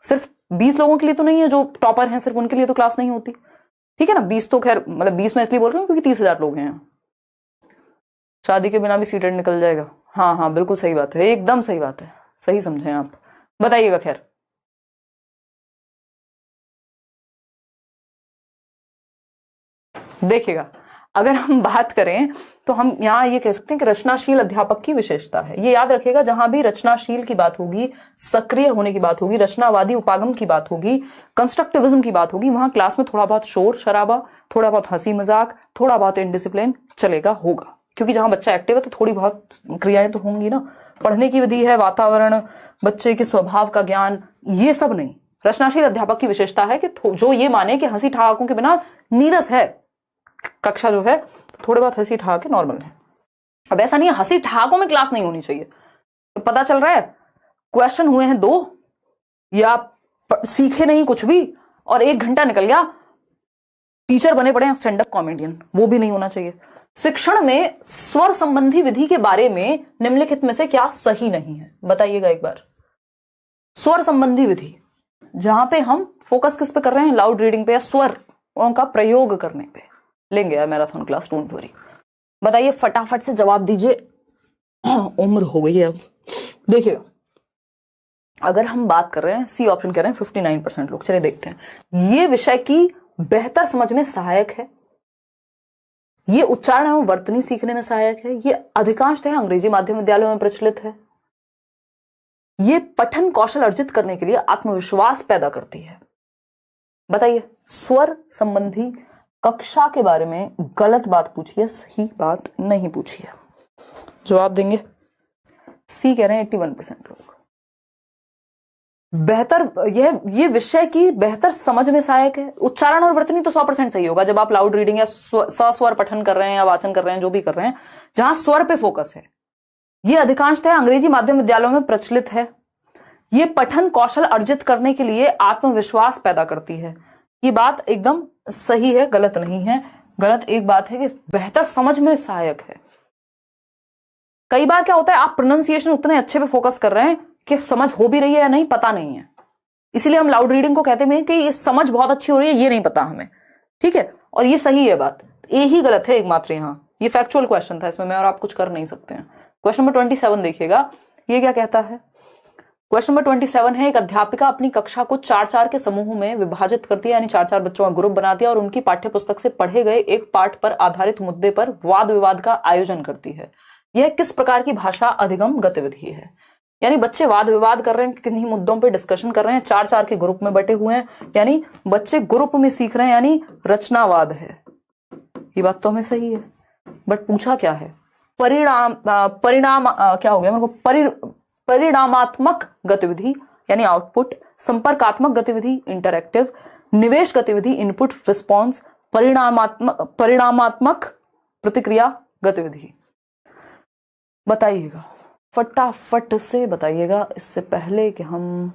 सिर्फ 20 लोगों के लिए तो नहीं है जो टॉपर हैं, सिर्फ उनके लिए तो क्लास नहीं होती, ठीक है ना। 20 तो खैर, मतलब 20 में इसलिए बोल रही हूँ क्योंकि 30,000 लोग हैं। शादी के बिना भी सीटेड निकल जाएगा, हाँ हाँ बिल्कुल सही बात है, एकदम सही बात है, सही समझे आप, बताइएगा। खैर देखिएगा, अगर हम बात करें तो हम यहाँ ये कह सकते हैं कि रचनाशील अध्यापक की विशेषता है। ये याद रखिएगा, जहां भी रचनाशील की बात होगी, सक्रिय होने की बात होगी, रचनावादी उपागम की बात होगी, कंस्ट्रक्टिविज्म की बात होगी, वहां क्लास में थोड़ा बहुत शोर शराबा, थोड़ा बहुत हंसी मजाक, थोड़ा बहुत इनडिसिप्लिन चलेगा, होगा। क्योंकि जहां बच्चा एक्टिव है तो थोड़ी बहुत क्रियाएं तो होंगी ना। पढ़ने की विधि है, वातावरण, बच्चे के स्वभाव का ज्ञान, ये सब नहीं। रचनाशील अध्यापक की विशेषता है कि जो ये माने कि हंसी ठहाकों के बिना नीरस है कक्षा जो है, तो थोड़े बहुत हंसी ठहाके नॉर्मल है। अब ऐसा नहीं है हंसी ठहाकों में क्लास नहीं होनी चाहिए। तो पता चल रहा है क्वेश्चन हुए हैं 2, या सीखे नहीं कुछ भी, और 1 घंटा निकल गया, टीचर बने पड़े हैं स्टैंड अप कॉमेडियन, वो भी नहीं होना चाहिए। शिक्षण में स्वर संबंधी विधि के बारे में निम्नलिखित में से क्या सही नहीं है? बताइएगा एक बार। स्वर संबंधी विधि, जहां पे हम फोकस किस पे कर रहे हैं, लाउड रीडिंग पे या स्वर उनका प्रयोग करने पे। लेंगे यार मैराथन क्लास, डोंट वरी। बताइए, फटाफट से जवाब दीजिए, उम्र हो गई है अब। देखिएगा, अगर हम बात कर रहे हैं, सी ऑप्शन कह रहे हैं 59% लोग, चलिए देखते हैं। ये विषय की बेहतर समझ में सहायक है, ये उच्चारण एवं वर्तनी सीखने में सहायक है, ये अधिकांशतः अंग्रेजी माध्यम विद्यालयों में प्रचलित है, ये पठन कौशल अर्जित करने के लिए आत्मविश्वास पैदा करती है। बताइए, स्वर संबंधी कक्षा के बारे में गलत बात पूछिए, सही बात नहीं पूछिए। जवाब देंगे, सी कह रहे हैं 81% लोग। बेहतर, ये विषय की बेहतर समझ में सहायक है। उच्चारण और वर्तनी तो 100% सही होगा, जब आप लाउड रीडिंग या सस्वर पठन कर रहे हैं या वाचन कर रहे हैं, जो भी कर रहे हैं, जहां स्वर पे फोकस है। ये अधिकांशतः अंग्रेजी माध्यम विद्यालयों में प्रचलित है, ये पठन कौशल अर्जित करने के लिए आत्मविश्वास पैदा करती है। ये बात एकदम सही है, गलत नहीं है। गलत एक बात है कि बेहतर समझ में सहायक है। कई बार क्या होता है, आप प्रोनाउंसिएशन उतने अच्छे पे फोकस कर रहे हैं कि समझ हो भी रही है या नहीं पता नहीं है, इसीलिए हम लाउड रीडिंग को कहते हैं कि ये समझ बहुत अच्छी हो रही है, ये नहीं पता हमें, ठीक है। और ये सही है बात, ये ही गलत है एकमात्र यहाँ। ये फैक्चुअल क्वेश्चन था, इसमें मैं और आप कुछ कर नहीं सकते हैं। क्वेश्चन नंबर 27 देखिएगा, ये क्या कहता है, क्वेश्चन नंबर 27 है, एक अध्यापिका अपनी कक्षा को 4-4 के समूह में विभाजित करती है, यानी 4-4 बच्चों का ग्रुप बनाती है और उनकी पाठ्य पुस्तक से पढ़े गए एक पाठ पर आधारित मुद्दे पर वाद विवाद का आयोजन करती है। यह किस प्रकार की भाषा अधिगम गतिविधि है? यानी बच्चे वाद विवाद कर रहे हैं, किन्हीं मुद्दों पे डिस्कशन कर रहे हैं, 4-4 के ग्रुप में बटे हुए हैं, यानी बच्चे ग्रुप में सीख रहे हैं, यानी रचनावाद है। ये बात तो हमें सही है, बट पूछा क्या है? परिणाम क्या हो गया मेरे को? परिणामात्मक गतिविधि यानी आउटपुट, संपर्कात्मक गतिविधि इंटरैक्टिव, निवेश गतिविधि इनपुट रिस्पॉन्स, परिणामात्मक प्रतिक्रिया गतिविधि। बताइएगा, फटाफट से बताइएगा, इससे पहले कि हम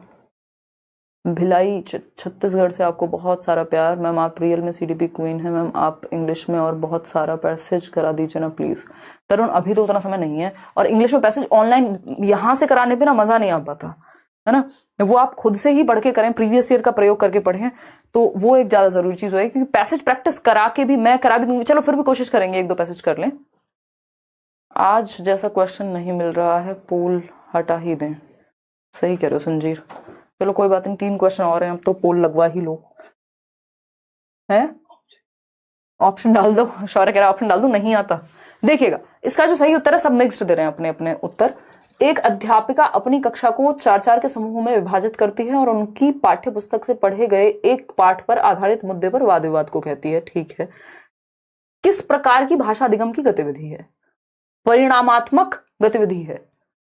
भिलाई छत्तीसगढ़ से आपको बहुत सारा प्यार। मैम आप रियल में सीडीपी क्वीन है मैम, आप इंग्लिश में और बहुत सारा पैसेज करा दीजिए ना प्लीज। तरुण अभी तो उतना समय नहीं है, और इंग्लिश में पैसेज ऑनलाइन यहां से कराने पे ना मजा नहीं आ पाता है ना, वो आप खुद से ही पढ़ के करें, प्रीवियस ईयर का प्रयोग करके पढ़ें, तो वो एक ज्यादा जरूरी चीज होगी, क्योंकि पैसेज प्रैक्टिस करा के भी मैं करा भी दूंगी, चलो फिर भी कोशिश करेंगे 1-2 पैसेज कर लें। आज जैसा क्वेश्चन नहीं मिल रहा है, पोल हटा ही दें। सही कह रहे हो संजीर, चलो कोई बात नहीं, 3 क्वेश्चन और हैं, अब तो पोल लगवा ही लो। है ऑप्शन डाल दो, शौर्य कह रहा ऑप्शन डाल दो, नहीं आता। देखिएगा इसका जो सही उत्तर है, सब मिक्स्ड दे रहे हैं अपने अपने उत्तर। एक अध्यापिका अपनी कक्षा को 4-4 के समूह में विभाजित करती है और उनकी पाठ्य पुस्तक से पढ़े गए एक पाठ पर आधारित मुद्दे पर वाद विवाद को कहती है। ठीक है, किस प्रकार की भाषा अधिगम की गतिविधि है? परिणामात्मक गतिविधि है?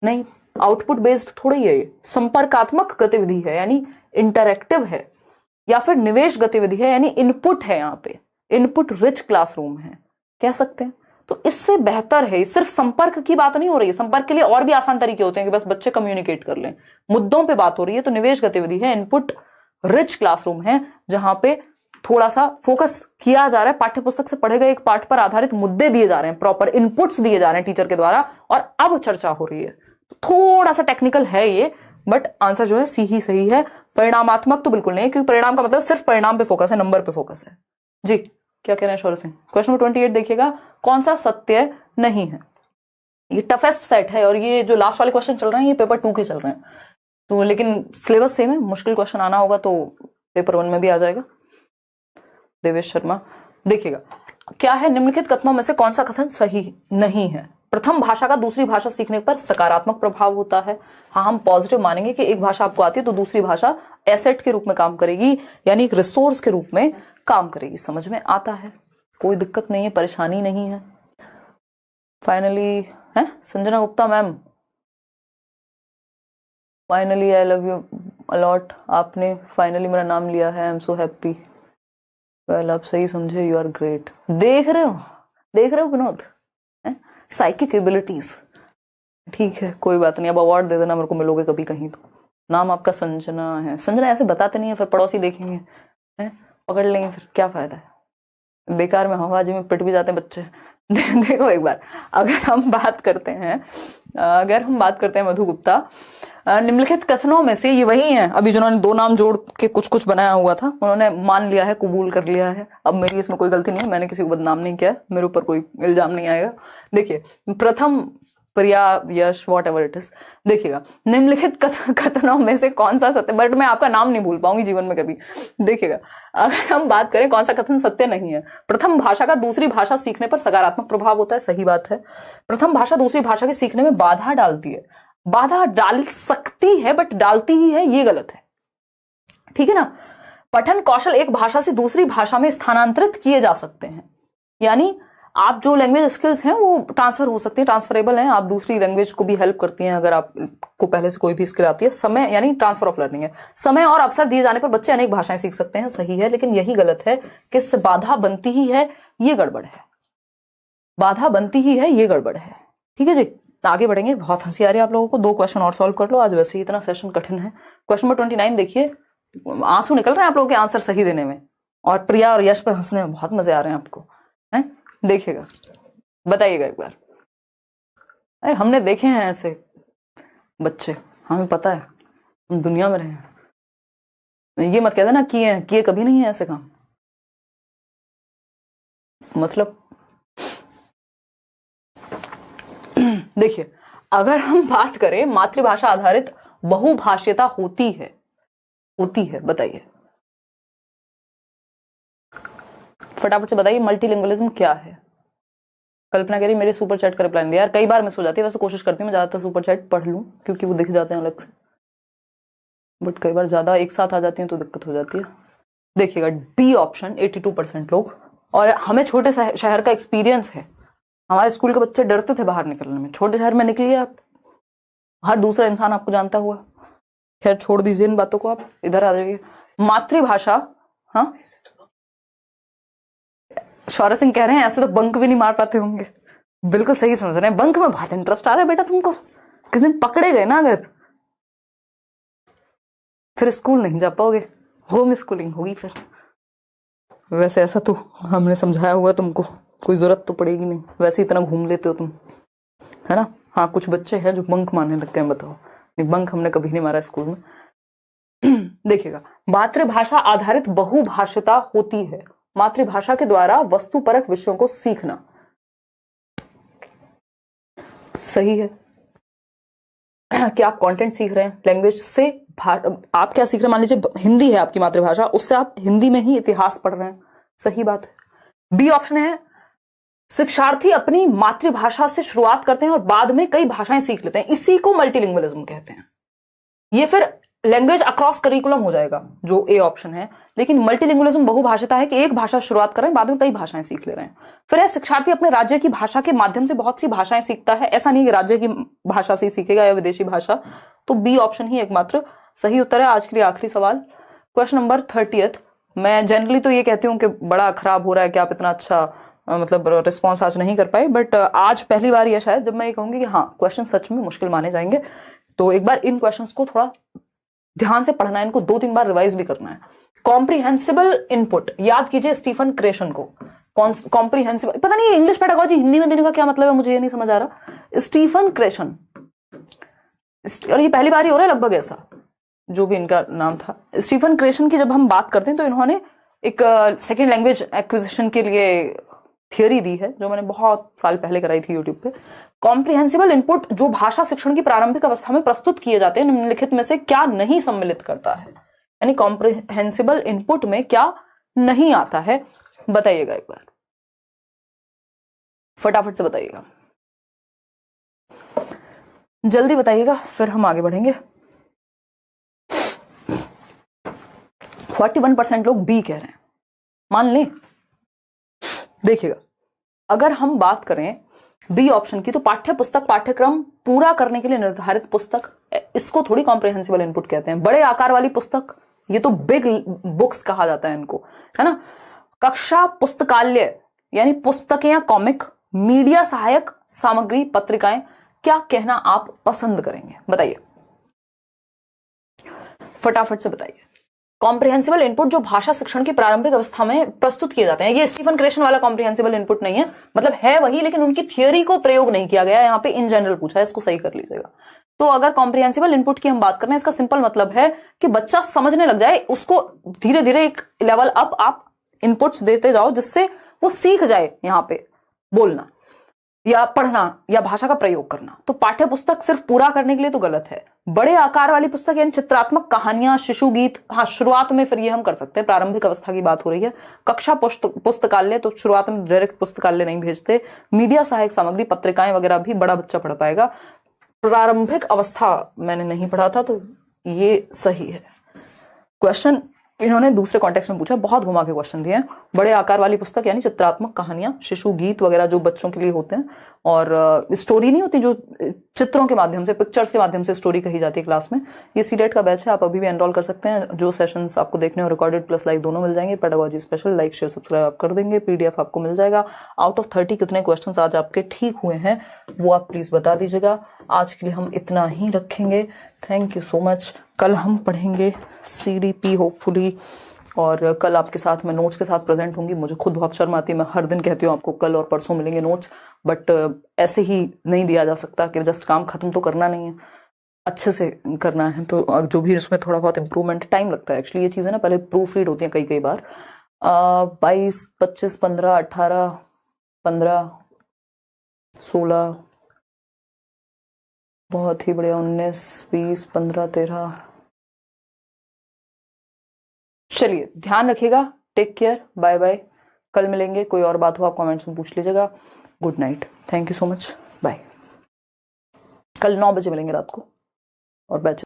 नहीं, आउटपुट बेस्ड थोड़ी है ये। संपर्कात्मक गतिविधि है यानी इंटरैक्टिव है, या फिर निवेश गतिविधि है यानी इनपुट है, यहाँ पे इनपुट रिच क्लासरूम है, कह सकते हैं। तो इससे बेहतर है, सिर्फ संपर्क की बात नहीं हो रही है, संपर्क के लिए और भी आसान तरीके होते हैं कि बस बच्चे कम्युनिकेट कर लें, मुद्दों पे बात हो रही है। तो निवेश गतिविधि है, इनपुट रिच क्लासरूम है, जहां पे थोड़ा सा फोकस किया जा रहा है, पाठ्य पुस्तक से पढ़े गए एक पाठ पर आधारित मुद्दे दिए जा रहे हैं, प्रॉपर इनपुट्स दिए जा रहे हैं टीचर के द्वारा, और अब चर्चा हो रही है। थोड़ा सा टेक्निकल है ये, बट आंसर जो है सी ही सही है। परिणामात्मक तो बिल्कुल नहीं, क्योंकि परिणाम का मतलब सिर्फ परिणाम पे फोकस है, नंबर पे फोकस है। जी क्या कह रहे हैं शौर्य सिंह? क्वेश्चन नंबर 28 देखिएगा, कौन सा सत्य नहीं है? ये टफेस्ट सेट है, और ये जो लास्ट वाले क्वेश्चन चल रहे हैं ये पेपर 2 के चल रहे हैं, तो लेकिन सिलेबस सेम है, मुश्किल क्वेश्चन आना होगा तो पेपर 1 में भी आ जाएगा। देवेश शर्मा देखिएगा, क्या है निम्नलिखित कथनों में से कौन सा कथन सही नहीं है? प्रथम भाषा का दूसरी भाषा सीखने पर सकारात्मक प्रभाव होता है। हाँ, हम पॉजिटिव मानेंगे कि एक भाषा आपको आती है तो दूसरी भाषा एसेट के रूप में काम करेगी, यानी एक रिसोर्स के रूप में काम करेगी। समझ में आता है, कोई दिक्कत नहीं है, परेशानी नहीं है। फाइनली है Sanjana Gupta ma'am, finally I love you a lot, आपने फाइनली मेरा नाम लिया है, I am so happy. Well आप सही समझे, यू आर ग्रेट। देख रहे हो विनोद, साइकिक एबिलिटीज। ठीक है कोई बात नहीं, अब अवार्ड दे देना मेरे को, मिलोगे कभी कहीं तो। नाम आपका संजना है, संजना ऐसे बताते नहीं है, फिर पड़ोसी देखेंगे है, पकड़ लेंगे, फिर क्या फायदा है, बेकार में हवाबाजी में पिट भी जाते हैं बच्चे। देखो एक बार अगर हम बात करते हैं मधु गुप्ता, निम्नलिखित कथनों में से ये वही हैं अभी जिन्होंने 2 नाम जोड़ के कुछ कुछ बनाया हुआ था, उन्होंने मान लिया है, कबूल कर लिया है। अब मेरी इसमें कोई गलती नहीं है, मैंने किसी को बदनाम नहीं किया, मेरे ऊपर कोई इल्जाम नहीं आएगा। देखिए प्रथम, प्रिया, यश, वॉट एवर इट इज, देखिएगा निम्नलिखित कथनों में से कौन सा सत्य, बट मैं आपका नाम नहीं भूल पाऊंगी जीवन में कभी। देखिएगा अगर हम बात करें कौन सा कथन सत्य नहीं है, प्रथम भाषा का दूसरी भाषा सीखने पर सकारात्मक प्रभाव होता है, सही बात है। प्रथम भाषा दूसरी भाषा के सीखने में बाधा डालती है, बाधा डाल सकती है बट डालती ही है, ये गलत है, ठीक है ना। पठन कौशल एक भाषा से दूसरी भाषा में स्थानांतरित किए जा सकते हैं, यानी आप जो लैंग्वेज स्किल्स हैं वो ट्रांसफर हो सकती है, ट्रांसफरेबल हैं, आप दूसरी लैंग्वेज को भी हेल्प करती हैं अगर आपको पहले से कोई भी स्किल आती है। समय यानी ट्रांसफर ऑफ लर्निंग है, समय और अवसर दिए जाने पर बच्चे अनेक भाषाएं सीख सकते हैं, सही है। लेकिन यही गलत है कि इससे बाधा बनती ही है, ये गड़बड़ है, बाधा बनती ही है, ये गड़बड़ है। ठीक है जी, आगे बढ़ेंगे। बहुत हंसी आ रही है आप लोगों को, 2 क्वेश्चन और सॉल्व कर लो, आज वैसे ही इतना सेशन कठिन है। क्वेश्चन नंबर 29 देखिए, आंसू निकल रहे हैं आप लोगों के आंसर सही देने में, और प्रिया और यश पे हंसने में बहुत मजे आ रहे हैं आपको, हैं? देखिएगा, बताइएगा एक बार। अरे हमने देखे हैं ऐसे बच्चे, हमें पता है, हम दुनिया में रहे हैं। ये मत कहते ना किए कभी नहीं है ऐसे काम, मतलब देखिए अगर हम बात करें मातृभाषा आधारित बहुभाषिता होती है? बताइए, फटाफट से बताइए, मल्टीलिंगुअलिज्म क्या है? कल्पना कह रही मेरे सुपर चैट का रिप्लाई नहीं दिया। यार कई बार मिस हो जाती है, वैसे कोशिश करती हूँ मैं ज्यादातर सुपर चैट पढ़ लूँ क्योंकि वो दिख जाते हैं अलग से, बट कई बार ज्यादा एक साथ आ जाती हैं तो दिक्कत हो जाती है। देखिएगा, बी ऑप्शन 82% लोग, और हमें छोटे शहर का एक्सपीरियंस है। हमारे स्कूल के बच्चे डरते थे बाहर निकलने में, छोटे शहर में निकलिए आप, हर दूसरा इंसान आपको जानता हुआ। खैर छोड़ दीजिए इन बातों को, आप इधर आ जाइए। मातृभाषा, हाँ शौर्य सिंह कह रहे हैं ऐसे तो बंक भी नहीं मार पाते होंगे। बिल्कुल सही समझ रहे हैं, बंक में बहुत इंटरेस्ट आ रहा है बेटा तुमको। किस दिन पकड़े गए ना अगर, फिर स्कूल नहीं जा पाओगे, होम स्कूलिंग होगी फिर। वैसे ऐसा तो हमने समझाया हुआ तुमको, कोई जरूरत तो पड़ेगी नहीं, वैसे इतना घूम लेते हो तुम, है ना। हाँ कुछ बच्चे हैं जो बंक मारने लग गए हैं, बताओ। नहीं, बंक हमने कभी नहीं मारा स्कूल में। देखिएगा, मातृभाषा आधारित बहुभाषिता होती है, मातृभाषा के द्वारा वस्तुपरक विषयों को सीखना। सही है। क्या आप कंटेंट सीख रहे हैं लैंग्वेज से? आप क्या सीख रहे हैं? मान लीजिए हिंदी है आपकी मातृभाषा, उससे आप हिंदी में ही इतिहास पढ़ रहे हैं, सही बात है। बी ऑप्शन है, शिक्षार्थी अपनी मातृभाषा से शुरुआत करते हैं और बाद में कई भाषाएं सीख लेते हैं, इसी को मल्टीलिंगुअलिज्म कहते हैं। ये फिर लैंग्वेज अक्रॉस करिकुलम हो जाएगा जो ए ऑप्शन है। लेकिन मल्टीलिंगुअलिज्म बहुभाषिता है कि एक भाषा शुरुआत कर रहे हैं, बाद में कई भाषाएं सीख ले रहे हैं। फिर है, शिक्षार्थी अपने राज्य की भाषा के माध्यम से बहुत सी भाषाएं सीखता है, ऐसा नहीं कि राज्य की भाषा से ही सीखेगा या विदेशी भाषा। तो बी ऑप्शन ही एकमात्र सही उत्तर है। आज के लिए आखिरी सवाल, क्वेश्चन नंबर 30। मैं जनरली तो ये कहती हूँ कि बड़ा खराब हो रहा है कि आप इतना अच्छा मतलब रिस्पॉन्स आज नहीं कर पाए, बट आज पहली बार यह शायद जब मैं ये कहूंगी कि हाँ क्वेश्चन सच में मुश्किल माने जाएंगे। तो एक बार इन क्वेश्चंस को थोड़ा ध्यान से पढ़ना है, इनको 2-3 बार रिवाइज भी करना है। कॉम्प्रिहेंसिबल इनपुट, याद कीजिए स्टीफन क्रेशन को। कॉम्प्रिहेंसिबल, पता नहीं इंग्लिश पेडागोजी हिंदी में देने का क्या मतलब है, मुझे ये नहीं समझ आ रहा। स्टीफन क्रेशन, और ये पहली बार ही हो रहा है लगभग ऐसा, जो भी इनका नाम था। स्टीफन क्रेशन की जब हम बात करते हैं तो इन्होंने एक सेकेंड लैंग्वेज एक्विजिशन के लिए थियरी दी है, जो मैंने बहुत साल पहले कराई थी यूट्यूब पे। कॉम्प्रिहेंसिबल इनपुट जो भाषा शिक्षण की प्रारंभिक अवस्था में प्रस्तुत किए जाते हैं, निम्नलिखित में से क्या नहीं सम्मिलित करता है? यानी कॉम्प्रिहेंसिबल इनपुट में क्या नहीं आता है, बताइएगा एक बार, फटाफट से बताइएगा, जल्दी बताइएगा, फिर हम आगे बढ़ेंगे। 41% लोग बी कह रहे हैं, मान लें। देखिएगा, अगर हम बात करें बी ऑप्शन की, तो पाठ्य पुस्तक पाठ्यक्रम पूरा करने के लिए निर्धारित पुस्तक, इसको थोड़ी कॉम्प्रिहेंसिबल इनपुट कहते हैं। बड़े आकार वाली पुस्तक, ये तो बिग बुक्स कहा जाता है इनको, है ना। कक्षा पुस्तकालय यानी पुस्तकें या कॉमिक, मीडिया सहायक सामग्री पत्रिकाएं, क्या कहना आप पसंद करेंगे? बताइए, फटाफट से बताइए। कॉम्प्रिहेंसिबल इनपुट जो भाषा शिक्षण की प्रारंभिक अवस्था में प्रस्तुत किए जाते हैं, ये स्टीफन क्रेशन वाला कॉम्प्रिहेंसिबल इनपुट नहीं है, मतलब है वही, लेकिन उनकी थियरी को प्रयोग नहीं किया गया, यहाँ पे इन जनरल पूछा है, इसको सही कर लीजिएगा। तो अगर कॉम्प्रिहेंसिबल इनपुट की हम बात कर रहे हैं, इसका सिंपल मतलब है कि बच्चा समझने लग जाए, उसको धीरे धीरे एक लेवल अप आप इनपुट्स देते जाओ, जिससे वो सीख जाए यहाँ पे बोलना या पढ़ना या भाषा का प्रयोग करना। तो पाठ्य पुस्तक सिर्फ पूरा करने के लिए तो गलत है। बड़े आकार वाली पुस्तक यानी चित्रात्मक कहानियां, शिशु गीत, हाँ शुरुआत में फिर ये हम कर सकते हैं, प्रारंभिक अवस्था की बात हो रही है। कक्षा पुस्तकालय तो शुरुआत में डायरेक्ट पुस्तकालय नहीं भेजते। मीडिया सहायक सामग्री पत्रिकाएं वगैरह भी बड़ा बच्चा पढ़ पाएगा। प्रारंभिक अवस्था मैंने नहीं पढ़ा था, तो ये सही है। क्वेश्चन इन्होंने दूसरे कॉन्टेक्स्ट में पूछा, बहुत घुमा के क्वेश्चन दिए हैं। बड़े आकार वाली पुस्तक यानी चित्रात्मक कहानियां, शिशु गीत वगैरह जो बच्चों के लिए होते हैं, और स्टोरी नहीं होती, जो चित्रों के माध्यम से, पिक्चर्स के माध्यम से स्टोरी कही जाती है क्लास में। ये सीडेट का बैच है, आप अभी भी एनरोल कर सकते हैं। जो सेशंस आपको देखने और रिकॉर्डेड प्लस लाइव दोनों मिल जाएंगे। Pedagogy special, like share subscribe आप कर देंगे, पीडीएफ आपको मिल जाएगा। आउट ऑफ 30 कितने क्वेश्चन आज आपके ठीक हुए हैं वो आप प्लीज बता दीजिएगा। आज के लिए हम इतना ही रखेंगे। Thank you so much. कल हम पढ़ेंगे CDP होपफुली, और कल आपके साथ मैं नोट्स के साथ प्रेजेंट होंगी। मुझे खुद बहुत शर्म आती है, मैं हर दिन कहती हूँ आपको कल और परसों मिलेंगे नोट्स, बट ऐसे ही नहीं दिया जा सकता कि जस्ट काम खत्म तो करना नहीं है, अच्छे से करना है। तो जो भी इसमें थोड़ा बहुत इंप्रूवमेंट, टाइम लगता है एक्चुअली, ये चीज़ें ना पहले प्रूफ रीड होती हैं कई बार। 22, 25, 15, 18, 15, 16 बहुत ही बढ़िया। 19, 20, 15, 13। चलिए, ध्यान रखिएगा। Take care, bye bye. कल मिलेंगे। कोई और बात हो आप कमेंट्स में पूछ लीजिएगा। Good night, thank you so much, bye. कल 9 बजे मिलेंगे रात को और बैच